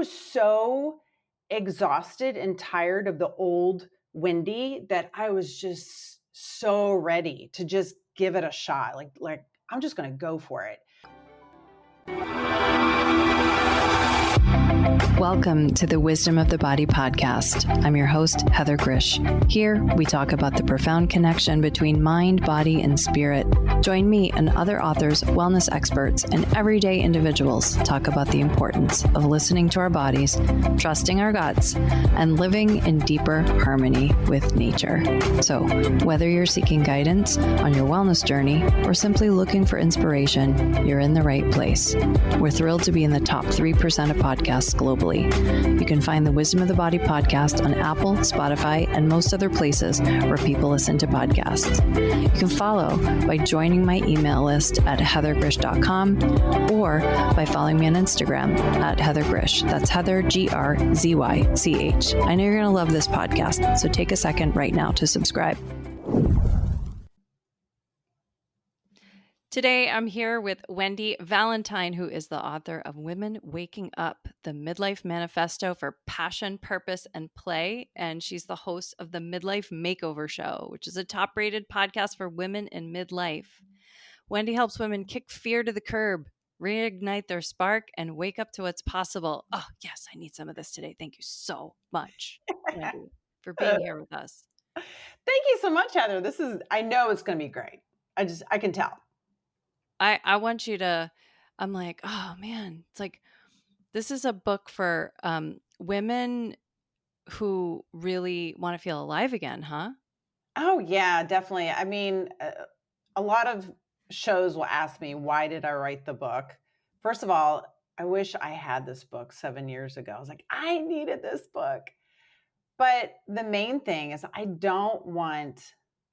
was so exhausted and tired of the old Wendy that I was just so ready to just give it a shot. Like I'm just going to go for it. Welcome to the Wisdom of the Body podcast. I'm your host, Heather Grzych. Here, we talk about the profound connection between mind, body, and spirit. Join me and other authors, wellness experts, and everyday individuals talk about the importance of listening to our bodies, trusting our guts, and living in deeper harmony with nature. So, whether you're seeking guidance on your wellness journey or simply looking for inspiration, you're in the right place. We're thrilled to be in the top 3% of podcasts globally. You can find the Wisdom of the Body podcast on Apple, Spotify, and most other places where people listen to podcasts. You can follow by joining my email list at heathergrzych.com or by following me on Instagram at Heather Grzych. That's Heather, Grzych. I know you're going to love this podcast, so take a second right now to subscribe. Today, I'm here with Wendy Valentine, who is the author of Women Waking Up, the Midlife Manifesto for Passion, Purpose, and Play. And she's the host of the Midlife Makeover Show, which is a top-rated podcast for women in midlife. Wendy helps women kick fear to the curb, reignite their spark, and wake up to what's possible. Oh, yes, I need some of this today. Thank you so much, Wendy, for being here with us. Thank you so much, Heather. I know it's going to be great. I can tell. I want you to, I'm like, oh man, it's like, this is a book for women who really want to feel alive again, huh? Oh, yeah, definitely. I mean, a lot of shows will ask me, why did I write the book? First of all, I wish I had this book 7 years ago. I was like, I needed this book. But the main thing is I don't want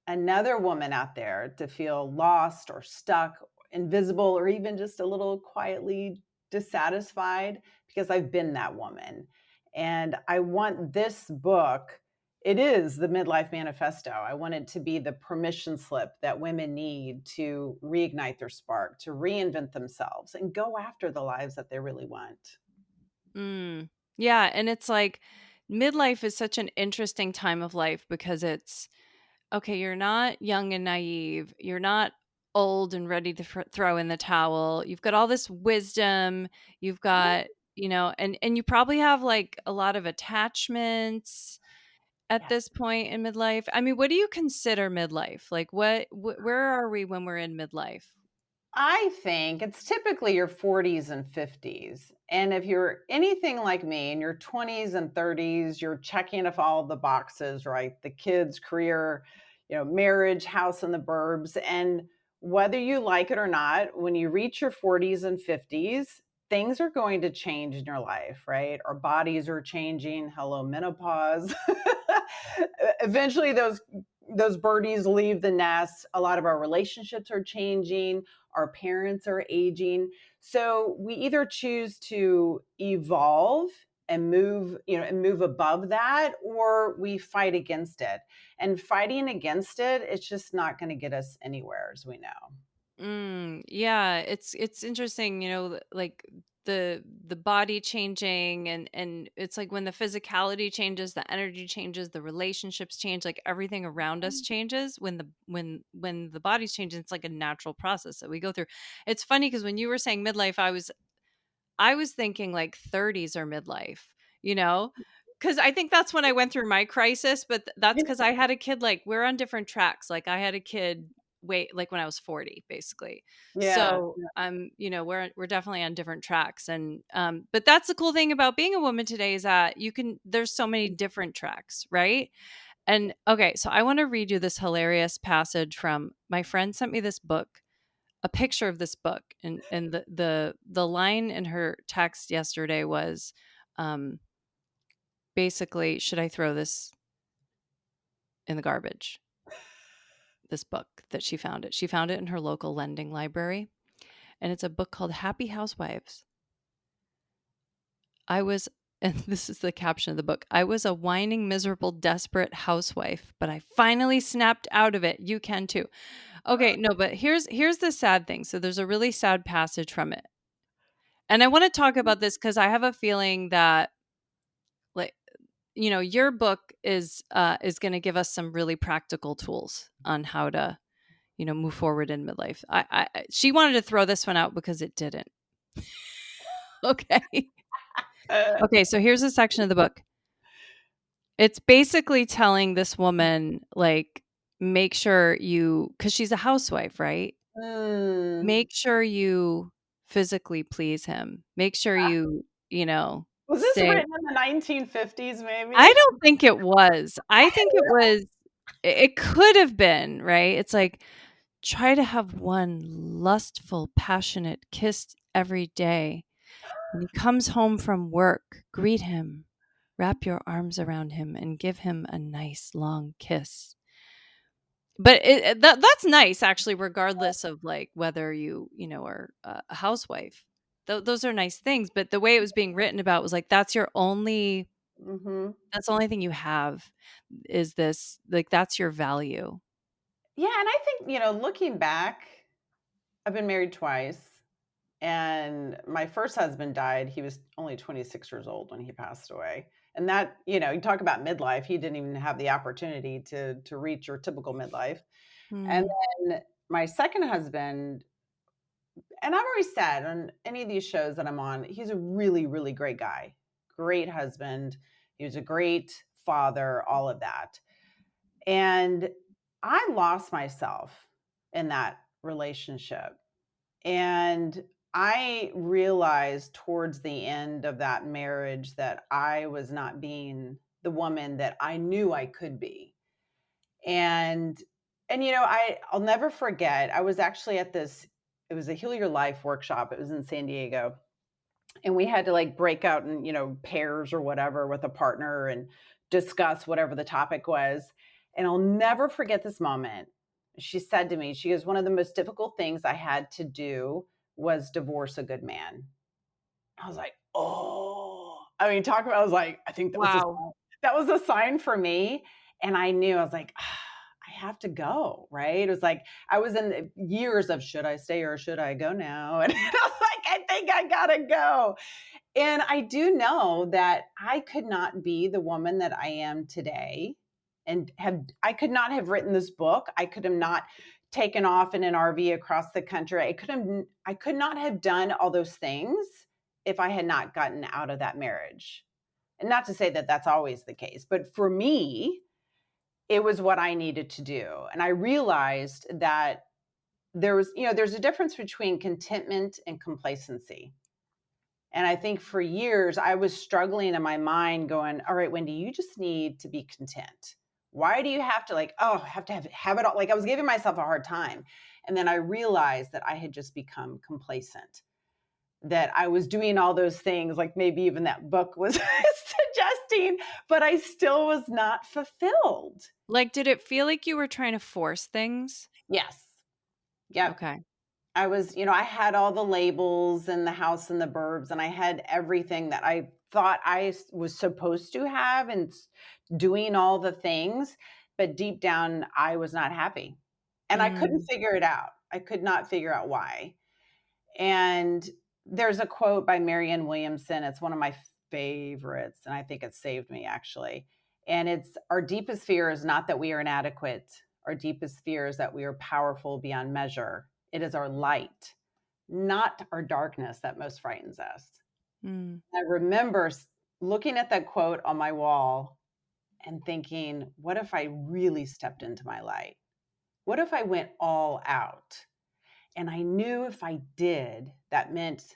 another woman out there to feel lost or stuck, invisible, or even just a little quietly dissatisfied, because I've been that woman. And I want this book, it is the Midlife Manifesto. I want it to be the permission slip that women need to reignite their spark, to reinvent themselves and go after the lives that they really want. Yeah. And it's like midlife is such an interesting time of life because it's, okay, you're not young and naive. You're not old and ready to throw in the towel. You've got all this wisdom. You've got, and you probably have like a lot of attachments at this point in midlife. I mean, what do you consider midlife? Like where are we when we're in midlife? I think it's typically your 40s and 50s. And if you're anything like me in your 20s and 30s, you're checking off all the boxes, right? The kids, career, marriage, house in the burbs. And whether you like it or not, when you reach your 40s and 50s, things are going to change in your life, right? Our bodies are changing. Hello, menopause. Eventually, those birdies leave the nest. A lot of our relationships are changing. Our parents are aging. So we either choose to evolve and move above that, or we fight against it. And fighting against it, it's just not going to get us anywhere, as we know. Yeah, it's interesting, like the body changing and it's like when the physicality changes, the energy changes, the relationships change, like everything around us changes when the body's changing. It's like a natural process that we go through. It's funny because when you were saying midlife, I was thinking like 30s or midlife, because I think that's when I went through my crisis, but that's because I had a kid. Like we're on different tracks. Like I had a kid like when I was 40, basically. Yeah. So we're definitely on different tracks. And but that's the cool thing about being a woman today is that there's so many different tracks, right? And okay, so I want to read you this hilarious passage from my friend sent me this book, a picture of this book, and the line in her text yesterday was basically, should I throw this in the garbage? This book that she found it in her local lending library, and it's a book called Happy Housewives. And this is the caption of the book, I was a whining, miserable, desperate housewife, but I finally snapped out of it. You can too. Okay, no, but here's the sad thing. So there's a really sad passage from it. And I want to talk about this because I have a feeling that, like, your book is going to give us some really practical tools on how to, move forward in midlife. She wanted to throw this one out because it didn't. Okay. Okay. So here's a section of the book. It's basically telling this woman, like, make sure because she's a housewife, right? Mm. Make sure you physically please him. Make sure Was this stay. written in the 1950s, I maybe? don't think it was. I think it was, it could have been, right? It's like, try to have one lustful, passionate kiss every day. When he comes home from work, greet him, wrap your arms around him, and give him a nice long kiss. But that's nice, actually, regardless of like whether are a housewife. Those are nice things. But the way it was being written about was like, Mhm. that's the only thing you have, is this, like, that's your value. Yeah, and I think, looking back, I've been married twice, and my first husband died. He was only 26 years old when he passed away. And that, you talk about midlife, he didn't even have the opportunity to reach your typical midlife. And Mm, then my second husband, and I've always said on any of these shows that I'm on, he's a really, really great guy, great husband. He was a great father, all of that. And I lost myself in that relationship. And I realized towards the end of that marriage that I was not being the woman that I knew I could be. And I'll never forget, I was actually at this, it was a Heal Your Life workshop. It was in San Diego. And we had to like break out in, pairs or whatever with a partner and discuss whatever the topic was. And I'll never forget this moment. She said to me, she goes, one of the most difficult things I had to do was divorce a good man. I was like, oh, I mean, talk about, I was like, I think that was wow. that was a sign for me. And I knew, I was like, I have to go. Right. It was like, I was in the years of, should I stay or should I go now? And I was like, I think I gotta go. And I do know that I could not be the woman that I am today, and I could not have written this book. I could have not taken off in an RV across the country. I could not have done all those things if I had not gotten out of that marriage. And not to say that that's always the case, but for me, it was what I needed to do. And I realized that there's a difference between contentment and complacency. And I think for years I was struggling in my mind going, all right, Wendy, you just need to be content. Why do you have to have it all? Like I was giving myself a hard time. And then I realized that I had just become complacent, that I was doing all those things, like maybe even that book was suggesting, but I still was not fulfilled. Like, did it feel like you were trying to force things? Yes. Yep. Okay. I was, I had all the labels and the house and the burbs, and I had everything that I thought was supposed to have, and doing all the things. But deep down, I was not happy. And I couldn't Mm, figure it out. I could not figure out why. And there's a quote by Marianne Williamson. It's one of my favorites, and I think it saved me actually. And it's, our deepest fear is not that we are inadequate. Our deepest fear is that we are powerful beyond measure. It is our light, not our darkness, that most frightens us. mm. I remember looking at that quote on my wall and thinking, what if I really stepped into my light? What if I went all out? And I knew if I did, that meant,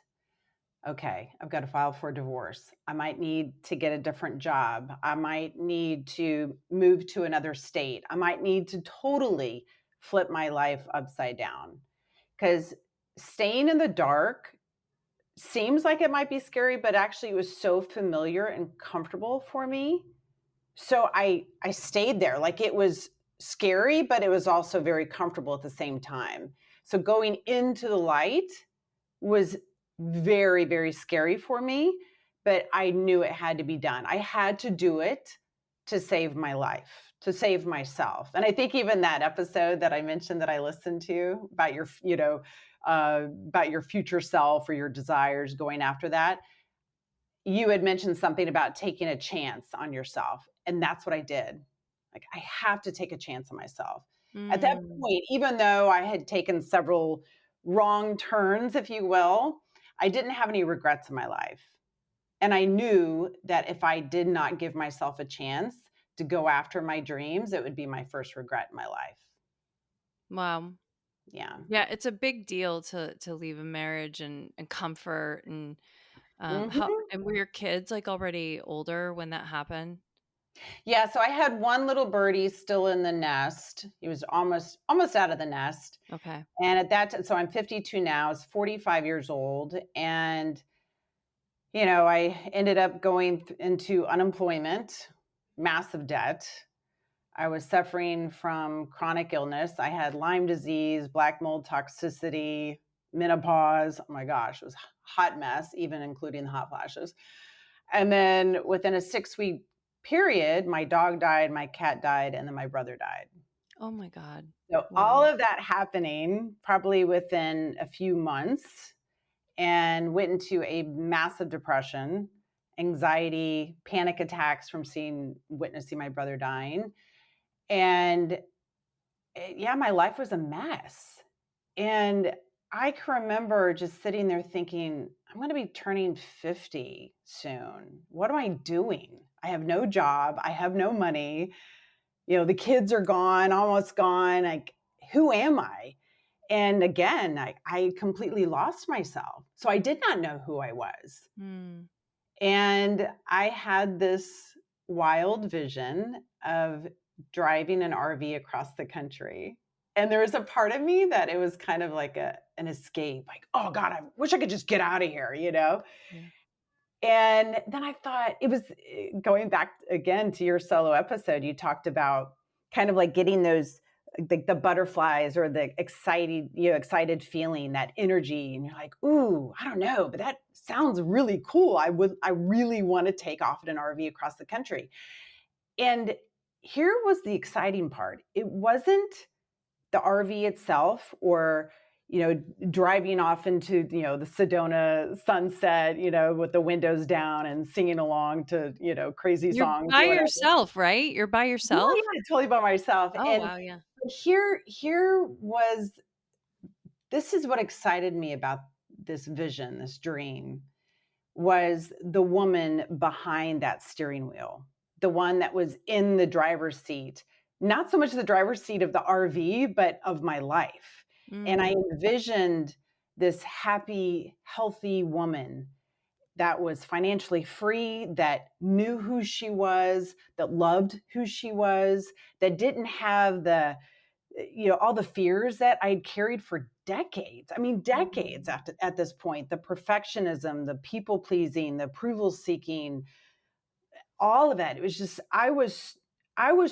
okay, I've got to file for divorce. I might need to get a different job. I might need to move to another state. I might need to totally flip my life upside down, because staying in the dark seems like it might be scary, but actually it was so familiar and comfortable for me. So I stayed there. Like it was scary, but it was also very comfortable at the same time. So going into the light was very, very scary for me, but I knew it had to be done. I had to do it to save my life, to save myself. And I think even that episode that I mentioned that I listened to about your, about your future self or your desires going after that, you had mentioned something about taking a chance on yourself. And that's what I did. Like, I have to take a chance on myself. At that Mm. point, even though I had taken several wrong turns, if you will, I didn't have any regrets in my life. And I knew that if I did not give myself a chance to go after my dreams, it would be my first regret in my life. Wow. Yeah. Yeah, it's a big deal to leave a marriage and comfort and how Mhm. and were your kids like already older when that happened? Yeah, so I had one little birdie still in the nest. He was almost out of the nest. Okay. And at that so I'm 52 now, I was 45 years old, and I ended up going into unemployment, massive debt. I was suffering from chronic illness. I had Lyme disease, black mold toxicity, menopause. Oh my gosh, it was a hot mess, even including the hot flashes. And then within a 6-week period, my dog died, my cat died, and then my brother died. Oh my God. So all Wow. of that happening probably within a few months, and went into a massive depression, anxiety, panic attacks from witnessing my brother dying. And yeah, my life was a mess. And I can remember just sitting there thinking, I'm going to be turning 50 soon. What am I doing? I have no job. I have no money. The kids are gone, almost gone. Like, who am I? And again, I completely lost myself. So I did not know who I was. Mm. And I had this wild vision of driving an RV across the country. And there was a part of me that it was kind of like an escape, like, oh God, I wish I could just get out of here. Yeah. And then I thought it was going back again to your solo episode, you talked about kind of like getting those the butterflies or the excited feeling, that energy. And you're like, ooh, I don't know, but that sounds really cool. I really want to take off in an RV across the country. And here was the exciting part. It wasn't the RV itself or driving off into the Sedona sunset with the windows down and singing along to crazy You're songs by or whatever. yourself, right? You're by Yeah, yourself? yeah, totally by myself. Oh, And wow, yeah. here was this is what excited me about this vision, this dream, was the woman behind that steering wheel, the one that was in the driver's seat, not so much the driver's seat of the RV, but of my life. And I Mm. envisioned this happy, healthy woman that was financially free, that knew who she was, that loved who she was, that didn't have all the fears that I'd carried for decades. I mean, decades Mm. at this point, the perfectionism, the people pleasing, the approval seeking, all of it. It was just, I was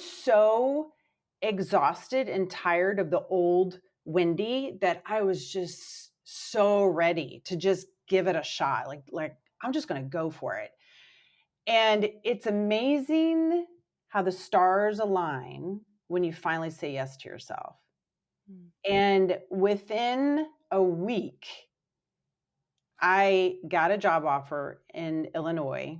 so exhausted and tired of the old Wendy that I was just so ready to just give it a shot. Like I'm just going to go for it. And it's amazing how the stars align when you finally say yes to yourself. Mm. And within a week, I got a job offer in Illinois.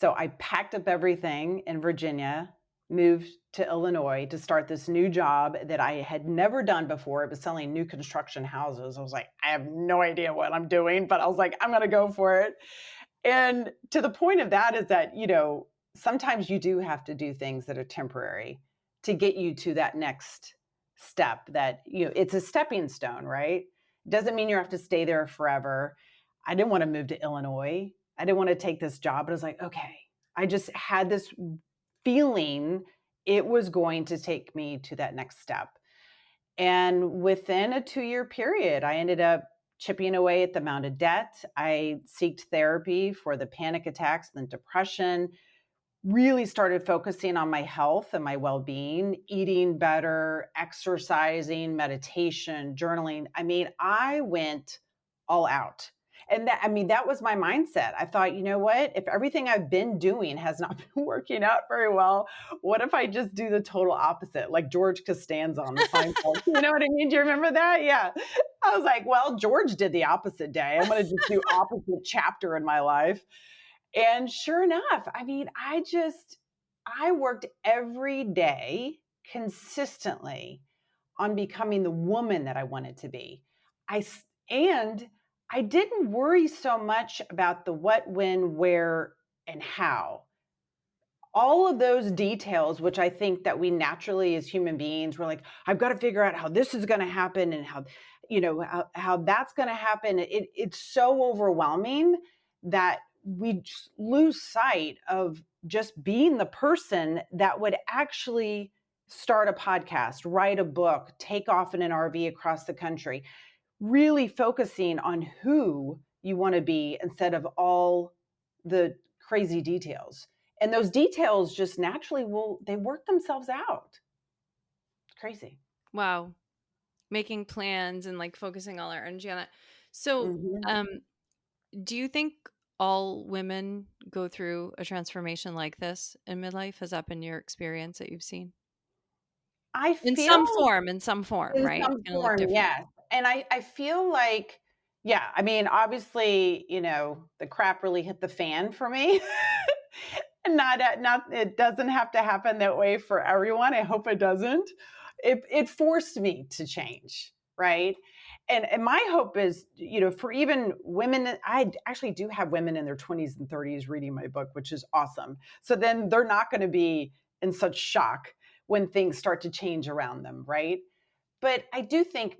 So I packed up everything in Virginia, moved to Illinois to start this new job that I had never done before. It was selling new construction houses. I was like, I have no idea what I'm doing, but I was like, I'm going to go for it. And to the point of that is that, sometimes you do have to do things that are temporary to get you to that next step that, it's a stepping stone, right? Doesn't mean you have to stay there forever. I didn't want to move to Illinois. I didn't want to take this job, but I was like, okay, I just had this feeling it was going to take me to that next step. And within a 2-year period, I ended up chipping away at the amount of debt. I sought therapy for the panic attacks and depression, really started focusing on my health and my well-being, eating better, exercising, meditation, journaling. I mean, I went all out. And that was my mindset. I thought, you know what? If everything I've been doing has not been working out very well, what if I just do the total opposite? Like George Costanza on the Seinfeld. You know what I mean? Do you remember that? Yeah. I was like, well, George did the opposite day. I'm going to just do opposite chapter in my life. And sure enough, I worked every day consistently on becoming the woman that I wanted to be. And I didn't worry so much about the what, when, where, and how. All of those details, which I think that we naturally as human beings, we're like, I've got to figure out how this is going to happen and how that's going to happen. It's so overwhelming that we just lose sight of just being the person that would actually start a podcast, write a book, take off in an RV across the country, really focusing on who you want to be instead of all the crazy details. And those details just naturally they work themselves out. It's crazy. Wow. Making plans and like focusing all our energy on that. So, Mm-hmm. do you think all women go through a transformation like this in midlife? Has that been your experience that you've seen? I In feel some form, in right? It's some going to look form, different. yes. And I feel like, yeah, I mean, obviously, the crap really hit the fan for me. Not it doesn't have to happen that way for everyone. I hope it doesn't. It forced me to change, right? And my hope is, for even women, I actually do have women in their 20s and 30s reading my book, which is awesome. So then they're not going to be in such shock when things start to change around them, right? But I do think,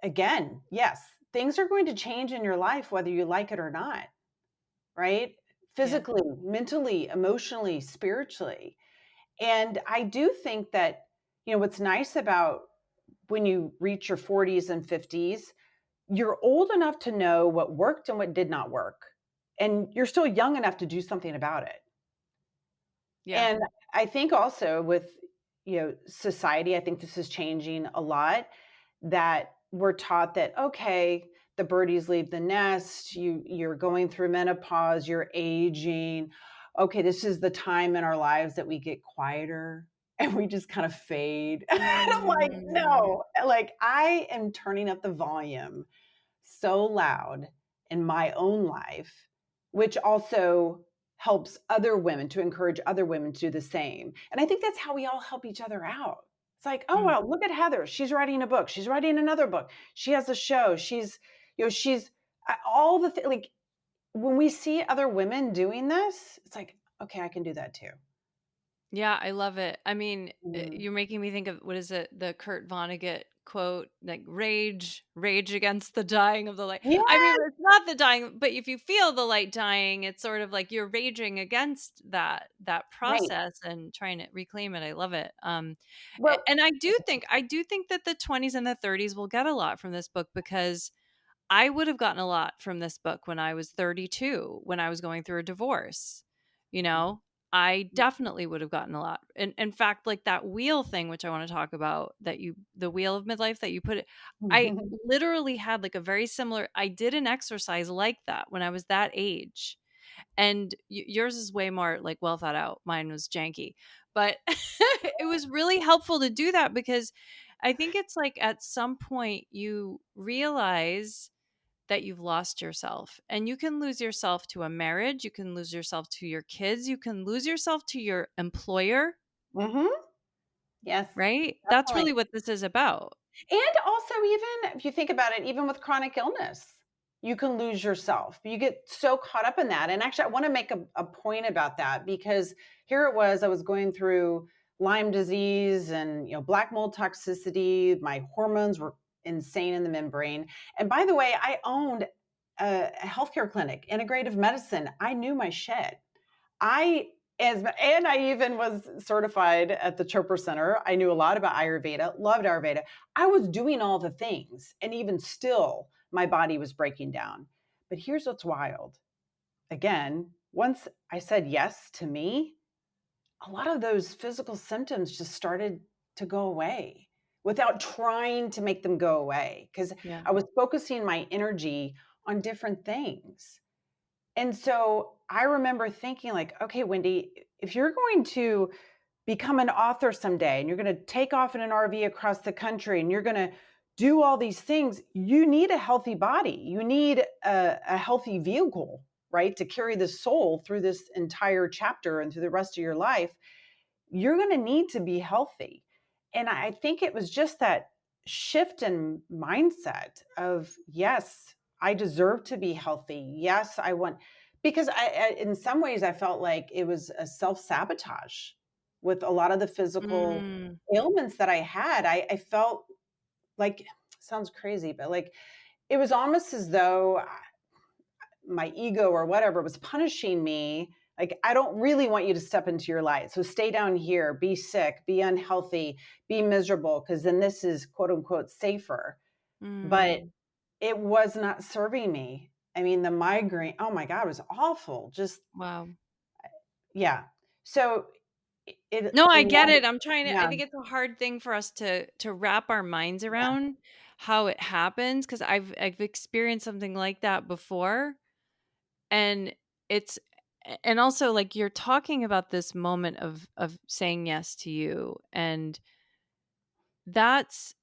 again, yes, things are going to change in your life whether you like it or not, right? Yeah. Physically, mentally, emotionally, spiritually. And I do think that, what's nice about when you reach your 40s and 50s, you're old enough to know what worked and what did not work. And you're still young enough to do something about it. Yeah. And I think also with, society, I think this is changing a lot, that we're taught that, okay, the birdies leave the nest, you're going through menopause, you're aging. Okay, this is the time in our lives that we get quieter and we just kind of fade. And I'm like, Mm, no, like I am turning up the volume so loud in my own life, which also helps other women, to encourage other women to do the same. And I think that's how we all help each other out. It's like, oh, mm. well, look at Heather. She's writing a book. She's writing another book. She has a show. She's all the like when we see other women doing this, it's like, okay, I can do that too. Yeah, I love it. I mean, Mm. you're making me think of what is it? The Kurt Vonnegut quote, like rage against the dying of the light. Yeah. I mean, it's not the dying, but if you feel the light dying, it's sort of like you're raging against that Right. process and trying to reclaim it. I love it. Well, And I do think that the 20s and the 30s will get a lot from this book because I would have gotten a lot from this book when I was 32, when I was going through a divorce. You know, I definitely would have gotten a lot. And in fact, like that wheel thing, which I want to talk about, the wheel of midlife that you put it, I literally had like a very similar, I did an exercise like that when I was that age. And yours is way more like well thought out. Mine was janky, but it was really helpful to do that because I think it's like at some point you realize that you've lost yourself. And you can lose yourself to a marriage, you can lose yourself to your kids, you can lose yourself to your employer, mm-hmm. Yes, right? That's definitely. really what this is about. And also, even if you think about it, even with chronic illness, you can lose yourself. You get so caught up in that. And actually, I want to make a point about that because here it was, I was going through Lyme disease and black mold toxicity. My hormones were insane in the membrane. And by the way, I owned a healthcare clinic, integrative medicine. I knew my shit. I and I even was certified at the Chopra Center. I knew a lot about Ayurveda, loved Ayurveda. I was doing all the things, and even still, my body was breaking down. But here's what's wild. Again, once I said yes to me, a lot of those physical symptoms just started to go away without trying to make them go away because Yeah. I was focusing my energy on different things. And so I remember thinking like, okay, Wendy, if you're going to become an author someday and you're going to take off in an RV across the country and you're going to do all these things, you need a healthy body. You need a healthy vehicle, right? To carry the soul through this entire chapter and through the rest of your life. You're going to need to be healthy. And I think it was just that shift in mindset of, yes, I deserve to be healthy. Yes, I want, because in some ways I felt like it was a self-sabotage with a lot of the physical ailments that I had. I felt like, sounds crazy, but like, it was almost as though my ego or whatever was punishing me. Like, I don't really want you to step into your light. So stay down here, be sick, be unhealthy, be miserable, because then this is quote unquote safer. But it was not serving me. I mean, the migraine, oh my God, it was awful. Just, Wow. yeah. So No, I in get one, it. I yeah, think it's a hard thing for us to wrap our minds around how it happens, because I've experienced something like that before. And it's and also, like, you're talking about this moment of saying yes to you, and that's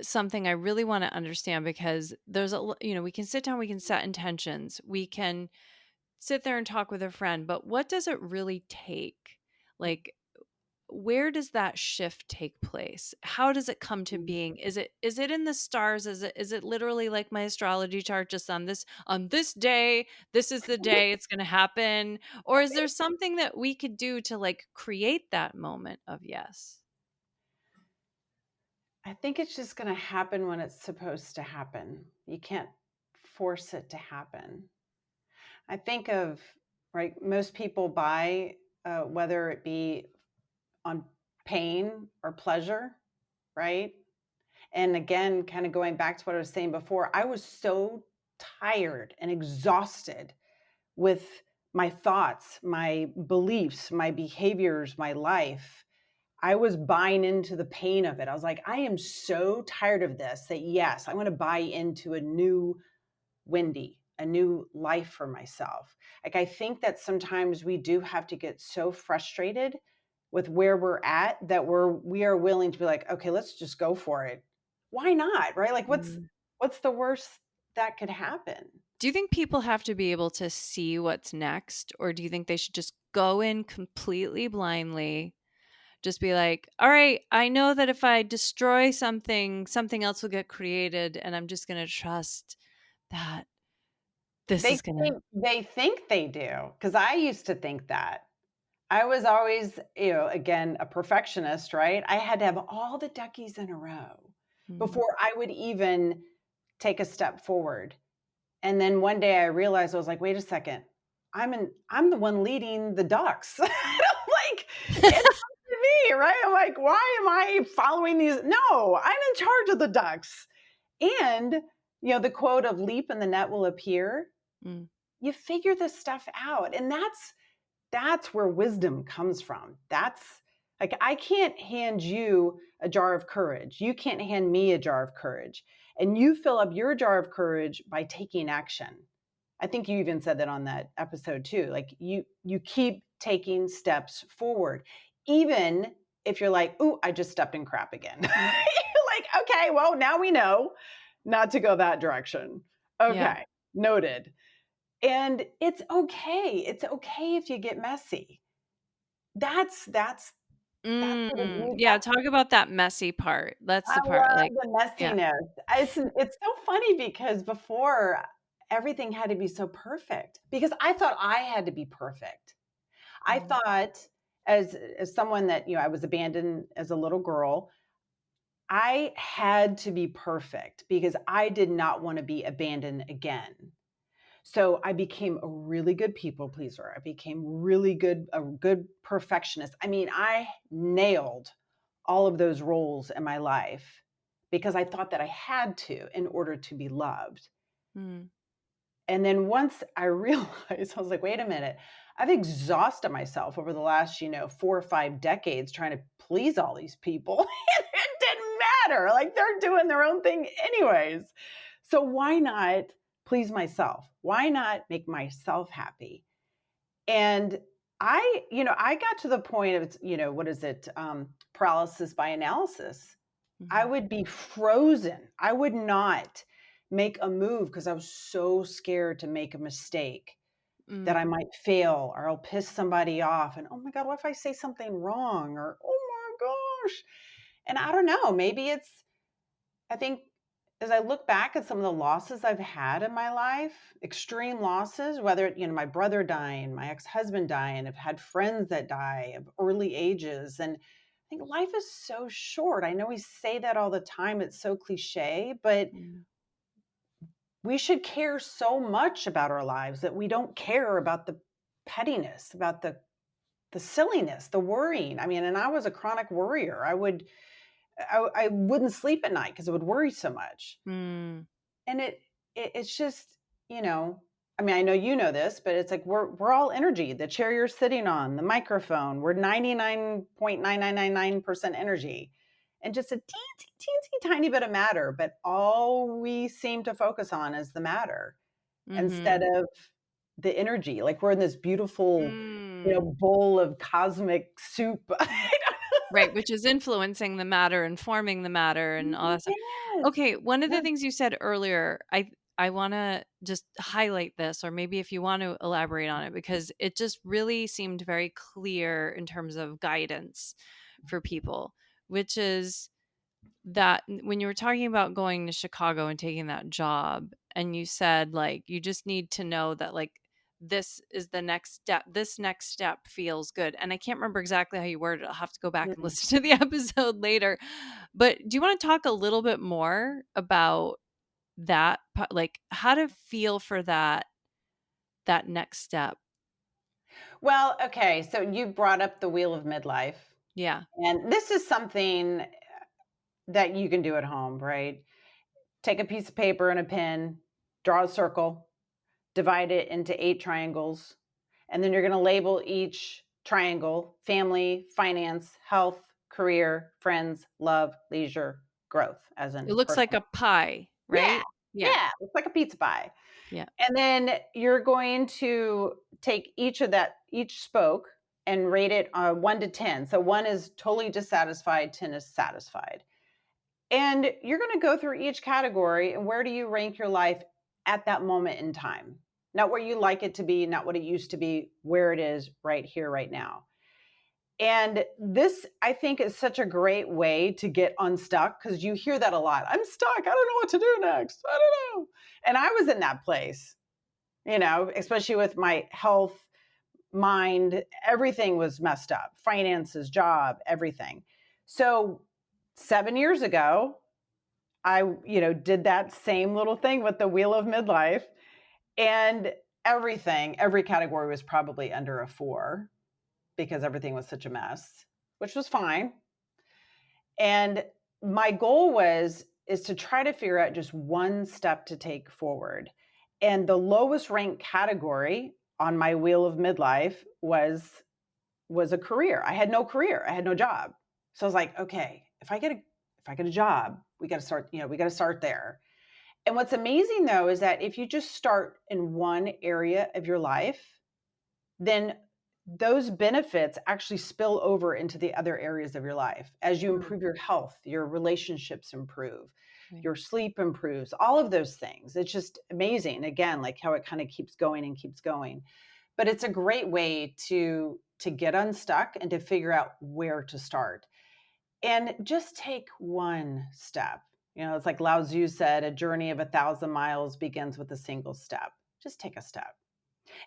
something I really want to understand, because there's we can sit down, we can set intentions, we can sit there and talk with a friend, but what does it really take? Like, where does that shift take place? How does it come to being? Is it in the stars? Is it literally like my astrology chart, just on this day, this is the day it's going to happen? Or is there something that we could do to, like, create that moment of yes? I think it's just going to happen when it's supposed to happen. You can't force it to happen. I think of, right, most people buy, whether it be on pain or pleasure, right? And again, kind of going back to what I was saying before, I was so tired and exhausted with my thoughts, my beliefs, my behaviors, my life. I was buying into the pain of it. I was like, I am so tired of this that yes, I want to buy into a new Wendy, a new life for myself. Like, I think that sometimes we do have to get so frustrated with where we're at that we are willing to be like, okay, let's just go for it. Why not? Right? Like, what's the worst that could happen? Do you think people have to be able to see what's next, or do you think they should just go in completely blindly? Just be like, all right, I know that if I destroy something, something else will get created, and I'm just going to trust that this They is going to. think they do, because I used to think that. I was always, again, a perfectionist, right? I had to have all the duckies in a row before I would even take a step forward. And then one day I realized, I was like, wait a second, I'm the one leading the ducks. Like, it's up to me, right? I'm like, why am I following these? No, I'm in charge of the ducks. And the quote of leap and the net will appear. Mm. You figure this stuff out. And that's where wisdom comes from. That's like, I can't hand you a jar of courage. You can't hand me a jar of courage. And you fill up your jar of courage by taking action. I think you even said that on that episode too. Like, you keep taking steps forward, even if you're like, "Ooh, I just stepped in crap again." You're like, "Okay, well, now we know not to go that direction." Okay, Yeah. noted. And it's okay. It's okay if you get messy. That's what it means. Yeah, talk about that messy part. That's I the part, love like, the yeah. messiness. It's so funny because before, everything had to be so perfect because I thought I had to be perfect. I thought, as someone that, I was abandoned as a little girl, I had to be perfect because I did not want to be abandoned again. So I became a really good people pleaser. I became a good perfectionist. I mean, I nailed all of those roles in my life because I thought that I had to in order to be loved. Mm. And then once I realized, I was like, wait a minute, I've exhausted myself over the last, 4 or 5 decades trying to please all these people. It didn't matter. Like, they're doing their own thing anyways. So why not please myself? Why not make myself happy? And I got to the point of, what is it? Paralysis by analysis. I Mhm. would be frozen. I would not make a move because I was so scared to make a mistake that I Mm. might fail or I'll piss somebody off. And oh my God, what if I say something wrong? Or oh my gosh. And I don't know, I think as I look back at some of the losses I've had in my life, extreme losses, whether, my brother dying, my ex-husband dying, I've had friends that die of early ages. And I think life is so short. I know we say that all the time. It's so cliche, but Mm. we should care so much about our lives that we don't care about the pettiness, about the silliness, the worrying. I mean, and I was a chronic worrier. I wouldn't sleep at night because I would worry so much. Mm. And it's just, I mean, I know you know this, but it's like we're all energy. The chair you're sitting on, the microphone, we're 99.9999% energy. And just a teensy, teensy tiny bit of matter, but all we seem to focus on is the matter instead Mhm. of the energy. Like we're in this beautiful, Mm. bowl of cosmic soup. Right, which is influencing the matter and forming the matter and all that stuff. Yes. Okay, one of the Yeah. things you said earlier, I wanna just highlight this, or maybe if you want to elaborate on it, because it just really seemed very clear in terms of guidance for people, which is that when you were talking about going to Chicago and taking that job, and you said, like, you just need to know that, like, this is the next step. This next step feels good. And I can't remember exactly how you worded it. I'll have to go back and Mhm. listen to the episode later. But do you want to talk a little bit more about that, like how to feel for that next step? Well, okay. So you brought up the wheel of midlife. Yeah. And this is something that you can do at home, right? Take a piece of paper and a pen, draw a circle, divide it into 8 triangles, and then you're going to label each triangle: family, finance, health, career, friends, love, leisure, growth, as It in looks like personal. a pie, Yeah. right? Yeah. Yeah. It's like a pizza pie. Yeah. And then you're going to take each spoke and rate it 1 to 10. So 1 is totally dissatisfied, 10 is satisfied. And you're going to go through each category and where do you rank your life at that moment in time? Not where you like it to be, not what it used to be, where it is right here, right now. And this, I think, is such a great way to get unstuck because you hear that a lot. I'm stuck. I don't know what to do next. I don't know. And I was in that place, especially with my health, mind, everything was messed up, finances, job, everything. So 7 years ago, I, did that same little thing with the wheel of midlife, and every category was probably under a 4 because everything was such a mess, which was fine. And my goal is to try to figure out just one step to take forward. And the lowest ranked category on my wheel of midlife was a career. I had no career. I had no job. So I was like, okay, if I get a job, we got to start, we got to start there. And what's amazing though is that if you just start in one area of your life, then those benefits actually spill over into the other areas of your life. As you Mm. improve your health, your relationships improve, Right. your sleep improves, all of those things. It's just amazing. Again, like how it kind of keeps going and keeps going. But it's a great way to get unstuck and to figure out where to start. And just take one step. It's like Lao Tzu said, a journey of 1,000 miles begins with a single step. Just take a step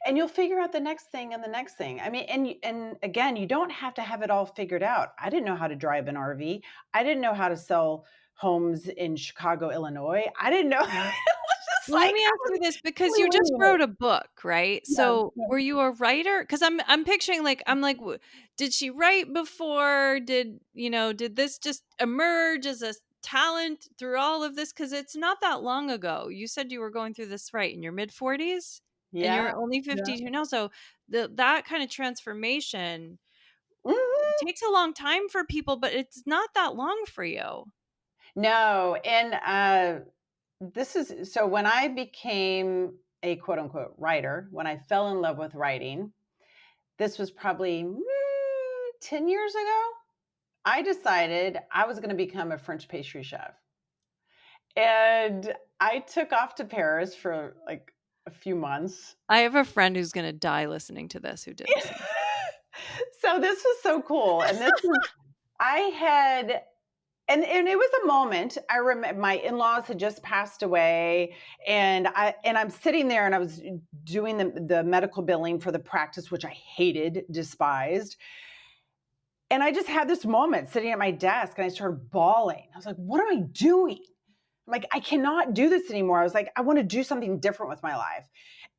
and you'll figure out the next thing and the next thing. I mean, and again, you don't have to have it all figured out. I didn't know how to drive an RV. I didn't know how to sell homes in Chicago, Illinois. I didn't know. It was just Well, let like me I ask was you this, because totally you just winging it. wrote a book, right? Yeah, So, yeah. were you a writer? Because I'm picturing, like, I'm like, did she write before? Did this just emerge as a talent through all of this? Because it's not that long ago. You said you were going through this, right, in your mid 40s, and Yeah. you're only Yeah. 52 now. So that kind of transformation Mhm. takes a long time for people, but it's not that long for you. No, and so when I became a quote unquote writer, when I fell in love with writing, this was probably 10 years ago. I decided I was going to become a French pastry chef. And I took off to Paris for like a few months. I have a friend who's going to die listening to this who did the same. So this was so cool. And I had, and it was a moment. I remember my in-laws had just passed away, and I'm sitting there and I was doing the medical billing for the practice, which I hated, despised. And I just had this moment sitting at my desk and I started bawling. I was like, what am I doing? I'm like, I cannot do this anymore. I was like, I want to do something different with my life.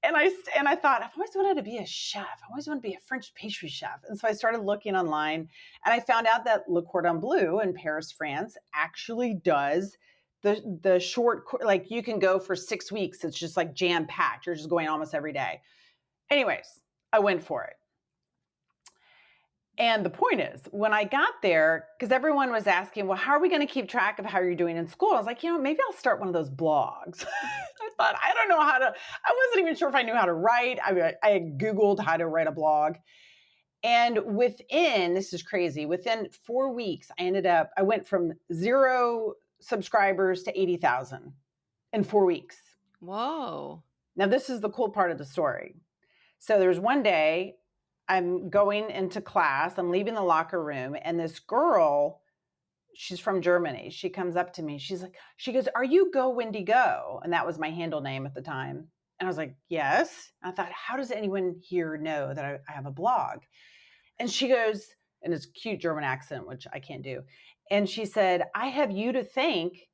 And I thought, I've always wanted to be a chef. I always wanted to be a French pastry chef. And so I started looking online, and I found out that Le Cordon Bleu in Paris, France, actually does the short, like you can go for 6 weeks. It's just like jam packed. You're just going almost every day. Anyways, I went for it. And the point is, when I got there, because everyone was asking, well, how are we going to keep track of how you're doing in school? I was like, maybe I'll start one of those blogs. I thought, I don't know how to, I wasn't even sure if I knew how to write. I Googled how to write a blog. And this is crazy, within 4 weeks, I went from 0 subscribers to 80,000 in 4 weeks. Whoa. Now, this is the cool part of the story. So there's one day, I'm going into class, I'm leaving the locker room, and this girl, she's from Germany. She comes up to me. She goes, are you Go Wendy Go? And that was my handle name at the time. And I was like, yes. And I thought, how does anyone here know that I have a blog? And she goes, and it's a cute German accent, which I can't do. And she said, I have you to thank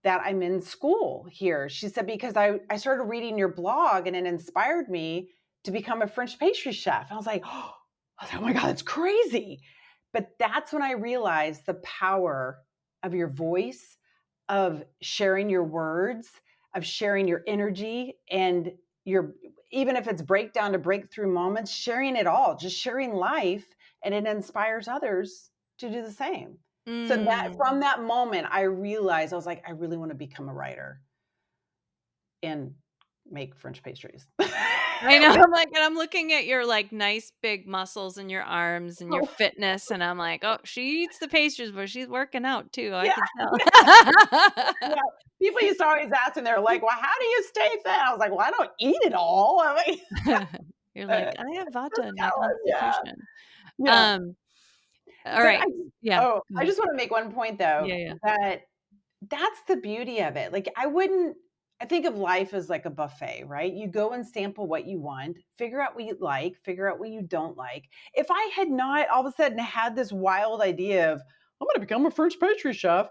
that I'm in school here. She said, because I started reading your blog and it inspired me to become a French pastry chef. And I was like, oh my God, that's crazy. But that's when I realized the power of your voice, of sharing your words, of sharing your energy, and even if it's breakdown to breakthrough moments, sharing it all, just sharing life, and it inspires others to do the same. So that from that moment, I realized, I was like, I really want to become a writer and make French pastries. I know. I'm like, and I'm looking at your like nice big muscles in your arms and your fitness, and I'm like, oh, she eats the pastries, but she's working out too. I can tell. Yeah. People used to always ask, and they're like, well, how do you stay fit? I was like, well, I don't eat it all. I mean, You're like, I have vata in my yeah. constitution. Yeah. All right. Yeah. I just want to make one point though, Yeah. that's the beauty of it. Like I think of life as like a buffet, right? You go and sample what you want, figure out what you like, figure out what you don't like. If I had not all of a sudden had this wild idea of, I'm going to become a French pastry chef,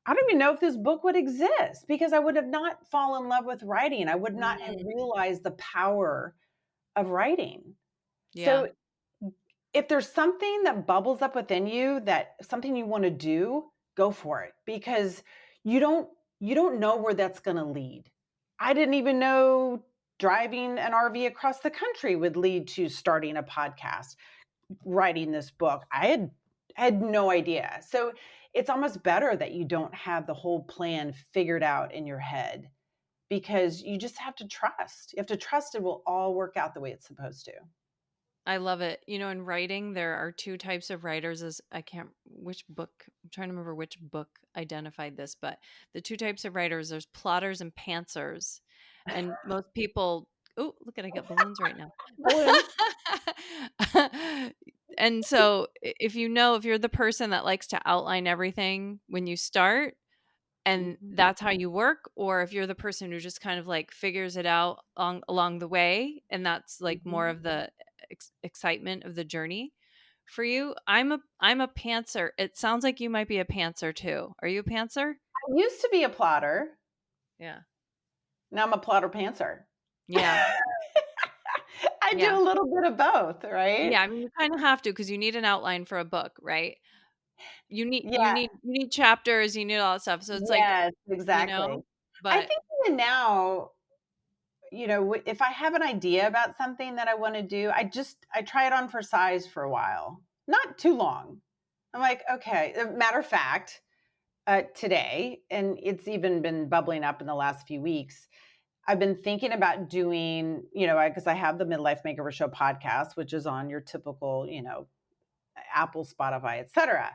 I don't even know if this book would exist, because I would have not fallen in love with writing. I would not have realized the power of writing. Yeah. So if there's something that bubbles up within you, that something you want to do, go for it, because you don't know where that's going to lead. I didn't even know driving an RV across the country would lead to starting a podcast, writing this book. I had no idea. So it's almost better that you don't have the whole plan figured out in your head, because you just have to trust. You have to trust it will all work out the way it's supposed to. I love it. In writing, there are 2 types of writers. I'm trying to remember which book identified this, but the 2 types of writers, there's plotters and pantsers. And most people, oh, look at, I got balloons right now. And so if you're the person that likes to outline everything when you start, and that's how you work, or if you're the person who just kind of like figures it out along the way, and that's like more of the excitement of the journey for you. I'm a pantser. It sounds like you might be a pantser too. Are you a pantser? I used to be a plotter. Yeah. Now I'm a plotter pantser. Yeah. I do a little bit of both, right? Yeah, I mean, you kind of have to, because you need an outline for a book, right? You need chapters, you need all that stuff. So it's yes, exactly. But I think even now, if I have an idea about something that I want to do, I try it on for size for a while, not too long. I'm like, okay, matter of fact, today, and it's even been bubbling up in the last few weeks. I've been thinking about doing, because I have the Midlife Makeover Show podcast, which is on your typical, Apple, Spotify, etc.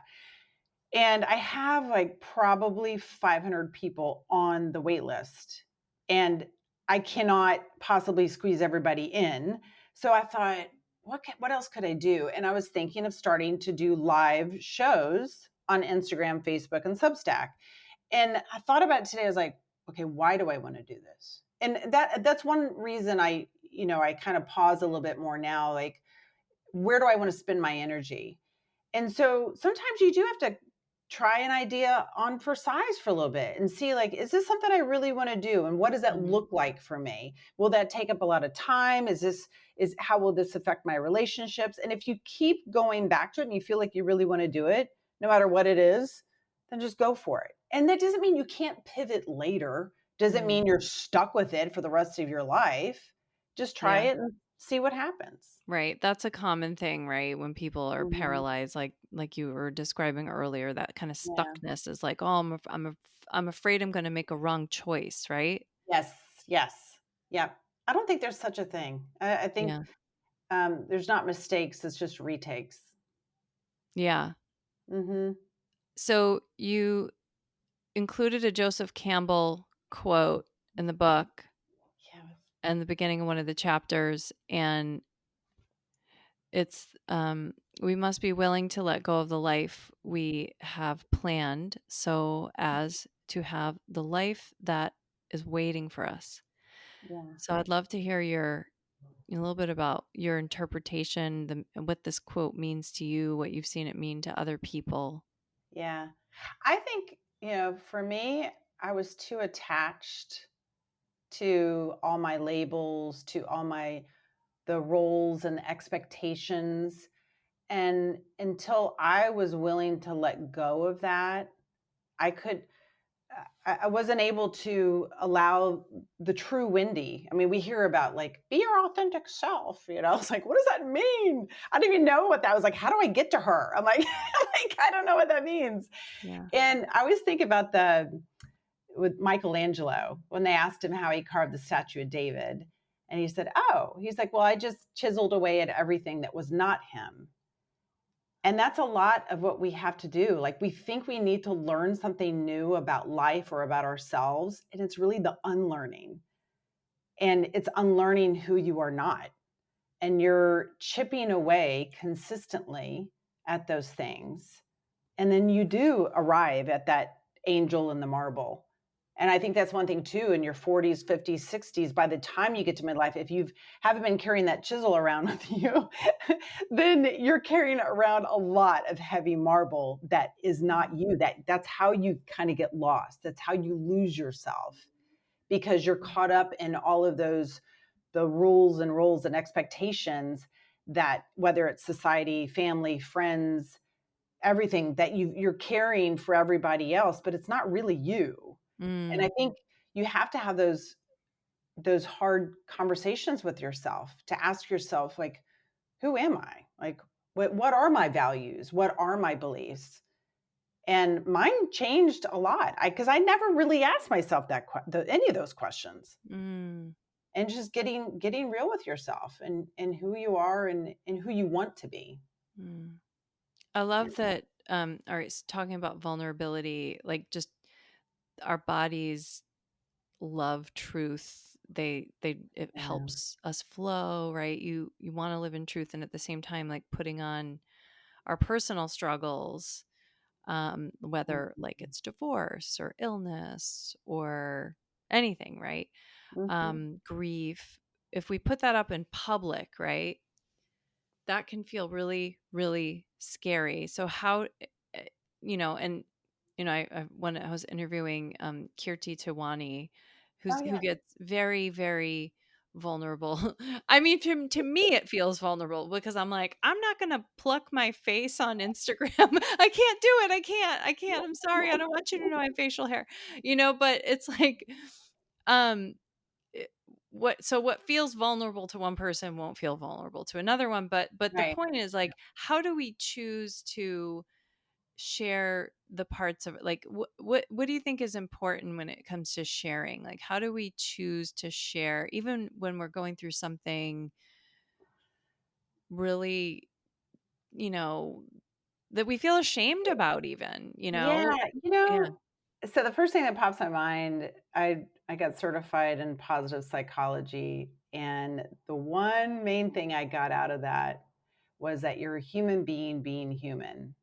And I have like probably 500 people on the wait list, and I cannot possibly squeeze everybody in. So I thought, what else could I do? And I was thinking of starting to do live shows on Instagram, Facebook, and Substack. And I thought about it today. I was like, okay, why do I want to do this? And that's one reason I kind of pause a little bit more now. Like, where do I want to spend my energy? And so sometimes you do have to try an idea on for size for a little bit and see, like, is this something I really want to do? And what does that look like for me? Will that take up a lot of time? How will this affect my relationships? And if you keep going back to it and you feel like you really want to do it, no matter what it is, then just go for it. And that doesn't mean you can't pivot later. Doesn't mean you're stuck with it for the rest of your life. Just try it and see what happens. Right. That's a common thing, right? When people are Mhm. paralyzed, like you were describing earlier, that kind of Yeah. stuckness is like, oh, I'm afraid I'm going to make a wrong choice, right? Yes. Yes. Yeah. I don't think there's such a thing. I think Yeah. there's not mistakes. It's just retakes. Yeah. Hmm. So you included a Joseph Campbell quote in the book Yeah. and the beginning of one of the chapters, and it's we must be willing to let go of the life we have planned so as to have the life that is waiting for us. Yeah. So I'd love to hear a little bit about your interpretation, what this quote means to you, what you've seen it mean to other people. Yeah. I think, for me, I was too attached to all my labels, to all the roles and expectations. And until I was willing to let go of that, I could I wasn't able to allow the true Wendy. I mean, we hear about like, be your authentic self. It's like, what does that mean? I didn't even know what that was like. How do I get to her? I'm like, I don't know what that means. Yeah. And I always think about with Michelangelo when they asked him how he carved the statue of David. And he said, oh, he's like, well, I just chiseled away at everything that was not him. And that's a lot of what we have to do. Like, we think we need to learn something new about life or about ourselves, and it's really the unlearning. And it's unlearning who you are not. And you're chipping away consistently at those things. And then you do arrive at that angel in the marble. And I think that's one thing too, in your 40s, 50s, 60s, by the time you get to midlife, if you haven't been carrying that chisel around with you, then you're carrying around a lot of heavy marble that is not you. That's how you kind of get lost. That's how you lose yourself, because you're caught up in all of the rules and roles and expectations that, whether it's society, family, friends, everything that you're carrying for everybody else, but it's not really you. And I Mm, think you have to have those hard conversations with yourself to ask yourself, like, who am I? Like, what are my values? What are my beliefs? And mine changed a lot, because I never really asked myself any of those questions. mm, And just getting real with yourself and who you are and who you want to be. mm. I love that. All right, talking about vulnerability, like just our bodies love truth. It Yeah. helps us flow, right? You want to live in truth, and at the same time, like putting on our personal struggles, whether like it's divorce or illness or anything, right? Mm-hmm. Grief. If we put that up in public, right, that can feel really, really scary. So how, eh, and when I was interviewing Kirti Tawani, Oh who yeah. gets very, very vulnerable. I mean, to me, it feels vulnerable because I'm like, I'm not going to pluck my face on Instagram. I can't do it. I can't. I'm sorry. I don't want you to know I have facial hair, but it's like, um, it- what feels vulnerable to one person won't feel vulnerable to another one, but the Right. point is, like, how do we choose to share the parts of it? Like, what do you think is important when it comes to sharing? Like, how do we choose to share, even when we're going through something really, you know, that we feel ashamed about, even, you Yeah, know? you Yeah. know, so the first thing that pops in my mind, I got certified in positive psychology, and the one main thing I got out of that was that you're a human being being human.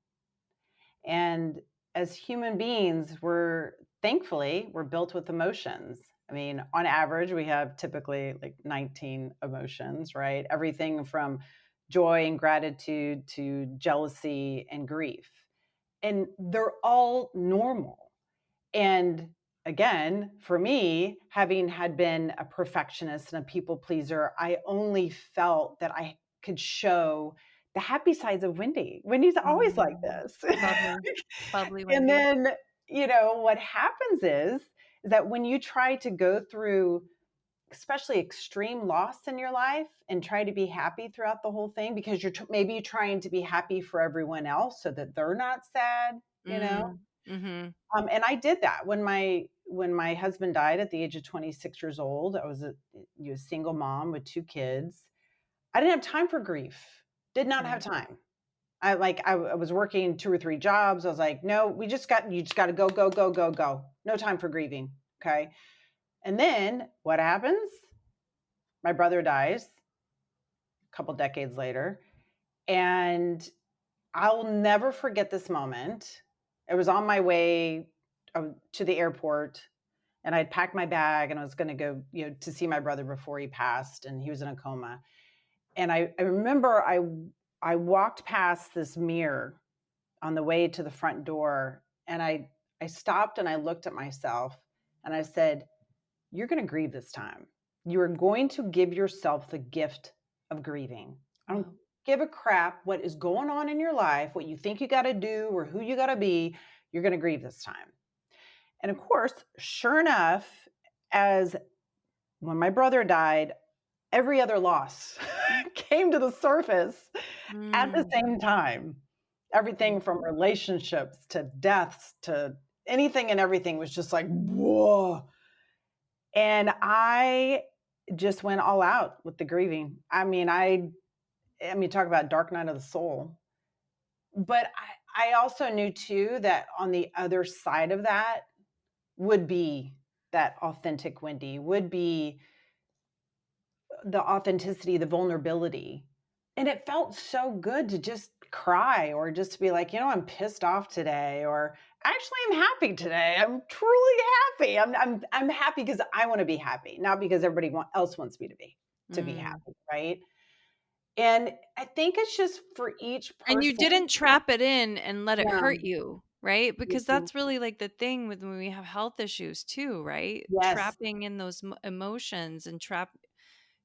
And as human beings, we're built with emotions. I mean, on average, we have typically like 19 emotions, right? Everything from joy and gratitude to jealousy and grief. And they're all normal. And again, for me, having had been a perfectionist and a people pleaser, I only felt that I could show the happy sides of Wendy. Wendy's always like Mm. this. Bubbly, bubbly And Wendy. then, what happens is that when you try to go through especially extreme loss in your life and try to be happy throughout the whole thing because maybe trying to be happy for everyone else so that they're not sad, Mm. Mm-hmm. and I did that when my husband died at the age of 26 years old. I was a single mom with 2 kids. I didn't have time for grief. Did not have Right. time. I was working 2 or 3 jobs. I was like, no, you just got to go, go, go, go, go. No time for grieving. Okay. And then what happens? My brother dies a couple decades later. And I'll never forget this moment. It was on my way to the airport, and I'd packed my bag and I was going to go, to see my brother before he passed, and he was in a coma. And I remember I walked past this mirror on the way to the front door, and I stopped and I looked at myself and I said, "You're going to grieve this time. You are going to give yourself the gift of grieving. I don't Wow. give a crap what is going on in your life, what you think you got to do or who you got to be. You're going to grieve this time." And of course, sure enough, as when my brother died, every other loss came to the surface at the Mm. same time. Everything from relationships to deaths to anything and everything was just like, whoa. And I just went all out with the grieving. I mean, talk about dark night of the soul. But I also knew too that on the other side of that would be that authentic Wendy, would be the authenticity, the vulnerability. And it felt so good to just cry or just to be like, I'm pissed off today, or actually I'm happy today. I'm truly happy. I'm happy because I want to be happy, not because everybody else wants me to be Mm. happy, right? And I think it's just for each And you person. didn't trap it in and let it Yeah. hurt you, right? Because Mhm. that's really like the thing with when we have health issues too, right? Yes. Trapping in those emotions and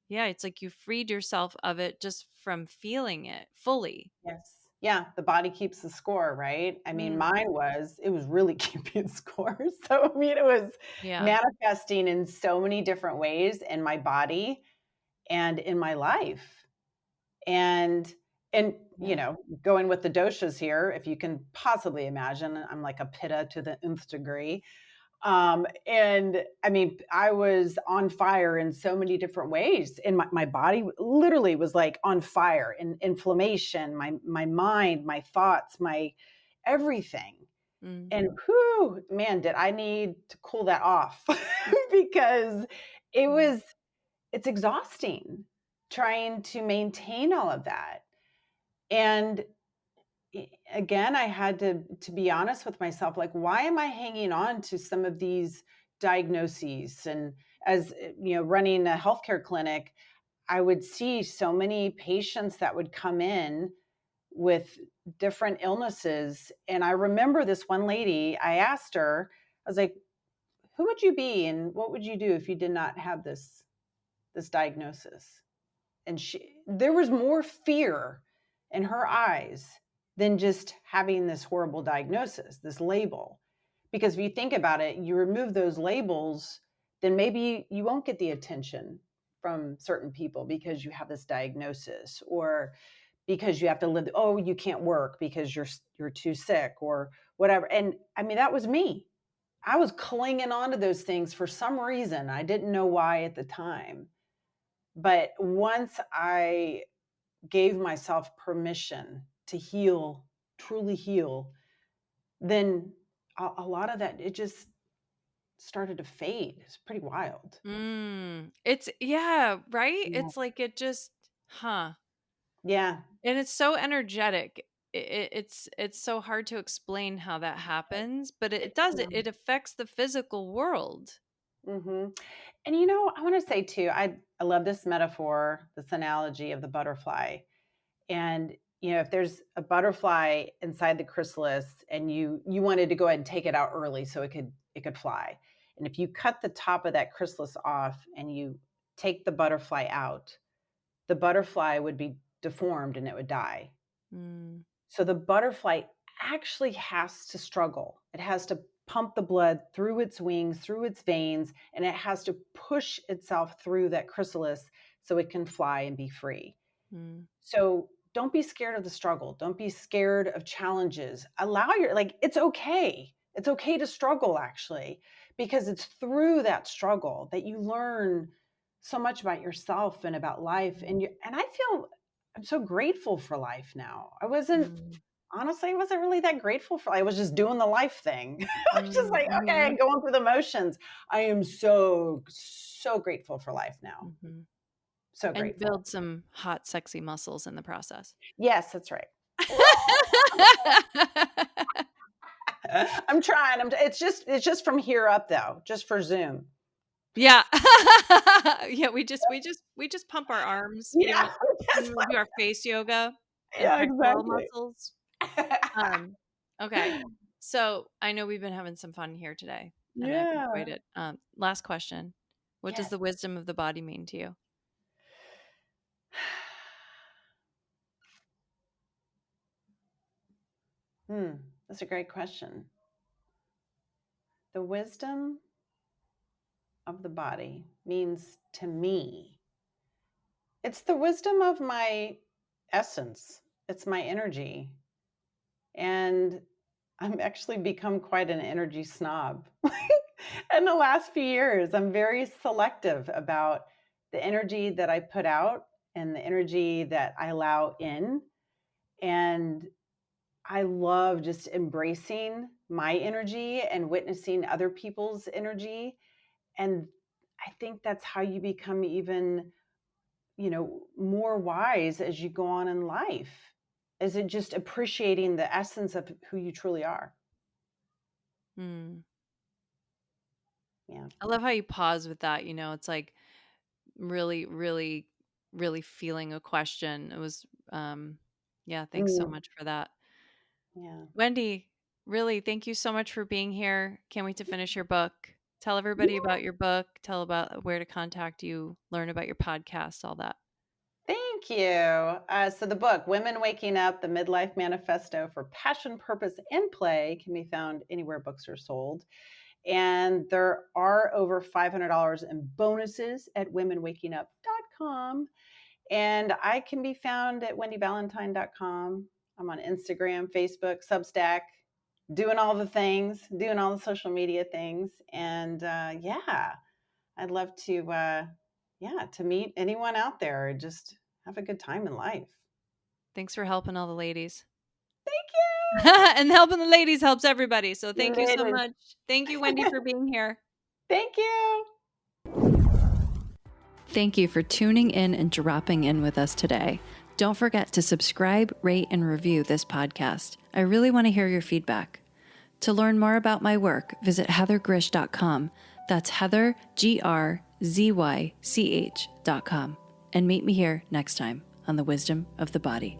yeah, it's like you freed yourself of it just from feeling it fully. Yes. Yeah, the body keeps the score, right? I mean, Mm. it was really keeping score. So, I mean, it was Yeah. manifesting in so many different ways in my body and in my life. And and Yeah. going with the doshas here, if you can possibly imagine, I'm like a pitta to the nth degree. And I mean, I was on fire in so many different ways. And my body literally was like on fire in inflammation, my mind, my thoughts, my everything. Mm. And whew, man, did I need to cool that off because it Yeah. was, it's exhausting trying to maintain all of that. And again, I had to be honest with myself, like, why am I hanging on to some of these diagnoses? And as running a healthcare clinic, I would see so many patients that would come in with different illnesses. And I remember this one lady, I asked her, I was like, who would you be and what would you do if you did not have this diagnosis? And there was more fear in her eyes than just having this horrible diagnosis, this label. Because if you think about it, you remove those labels, then maybe you won't get the attention from certain people because you have this diagnosis, or because you have to live, oh, you can't work because you're too sick, or whatever. And I mean, that was me. I was clinging on to those things for some reason. I didn't know why at the time. But once I gave myself permission to heal, truly heal, then a lot of that, it just started to fade. It's pretty wild. It's right? Yeah. It's like it just Yeah. and it's so energetic. It's so hard to explain how that happens, but it does it affects the physical world. Mm-hmm. And I want to say too, I love this metaphor, this analogy of the butterfly. And if there's a butterfly inside the chrysalis and you wanted to go ahead and take it out early so it could fly. And if you cut the top of that chrysalis off and you take the butterfly out, the butterfly would be deformed and it would die. So the butterfly actually has to struggle. It has to pump the blood through its wings, through its veins, and it has to push itself through that chrysalis so it can fly and be free. So don't be scared of the struggle. Don't be scared of challenges. Allow it's okay. It's okay to struggle, actually, because it's through that struggle that you learn so much about yourself and about life. And I feel I'm so grateful for life now. Honestly, I wasn't really that grateful for. I was just doing the life thing. I was just like, okay, going through the motions. I am so grateful for life now. So And grateful. build some hot, sexy muscles in the process. Yes, that's right. I'm trying. It's just from here up though, just for Zoom. Yeah. Yeah, we just pump our arms. Yeah. We do our face yoga and Yeah, pectoral exactly. muscles. Okay. So I know we've been having some fun here today and I've Yeah. enjoyed it. Last question. What does Yes. the wisdom of the body mean to you? That's a great question. The wisdom of the body means to me, it's the wisdom of my essence. It's my energy. And I'm actually become quite an energy snob. In the last few years, I'm very selective about the energy that I put out and the energy that I allow in. And I love just embracing my energy and witnessing other people's energy. And I think that's how you become even, more wise as you go on in life. Is it just appreciating the essence of who you truly are? Yeah. I love how you pause with that. It's like really, really, really feeling a question. It was, thanks so much for that. Yeah. Wendy, really, thank you so much for being here. Can't wait to finish your book. Tell everybody about your book. Tell about where to contact you, learn about your podcast, all that. Thank you. So the book, Women Waking Up, the Midlife Manifesto for Passion, Purpose, and Play, can be found anywhere books are sold. And there are over $500 in bonuses at womenwakingup.com. And I can be found at wendyvalentine.com. I'm on Instagram, Facebook, Substack, doing all the things, doing all the social media things. And I'd love to meet anyone out there. Just have a good time in life. Thanks for helping all the ladies. Thank you. And helping the ladies helps everybody. So thank you so Ladies. much. Thank you, Wendy, for being here. Thank you. Thank you for tuning in and dropping in with us today. Don't forget to subscribe, rate, and review this podcast. I really want to hear your feedback. To learn more about my work, visit heathergrzych.com. That's Heather, GRZYCH.com. And meet me here next time on The Wisdom of the Body.